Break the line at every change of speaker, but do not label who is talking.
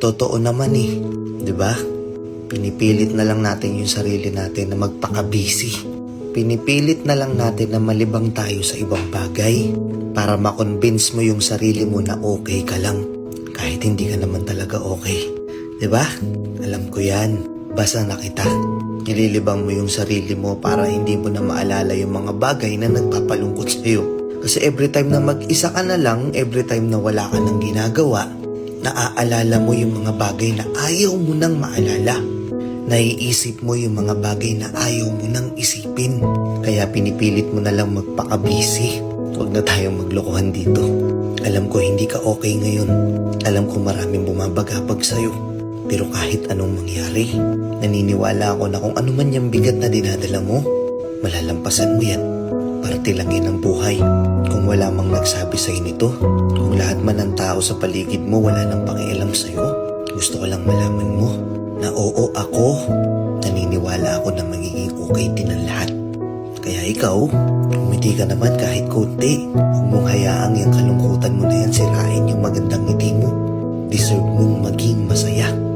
Totoo naman eh, di ba? Pinipilit na lang natin yung sarili natin na magpaka-busy. Pinipilit na lang natin na malibang tayo sa ibang bagay para makonvince mo yung sarili mo na okay ka lang kahit hindi ka naman talaga okay. Di ba? Alam ko yan. Basta na kita. Nililibang mo yung sarili mo para hindi mo na maalala yung mga bagay na nagpapalungkot sa'yo. Kasi every time na mag-isa ka na lang, every time na wala ka nang ginagawa, naaalala mo yung mga bagay na ayaw mo nang maalala. Naiisip mo yung mga bagay na ayaw mo nang isipin. Kaya pinipilit mo na lang magpaka-busy. Huwag na tayong maglokohan dito. Alam ko hindi ka okay ngayon. Alam ko maraming bumabagabag sa'yo. Pero kahit anong mangyari, naniniwala ako na kung ano man yung bigat na dinadala mo, malalampasan mo yan. Parte lang yan ang buhay. Kung wala mang nagsabi sa'yo nito, kung lahat man ng tao sa paligid mo wala nang pakialam sa'yo, gusto ko lang malaman mo na oo ako, naniniwala ako na magiging okay din ang lahat. Kaya ikaw, umiti ka naman kahit konti. Huwag mong hayaang yung kalungkutan mo na yan sirain yung magandang ngiti mo. Deserve mong maging masaya.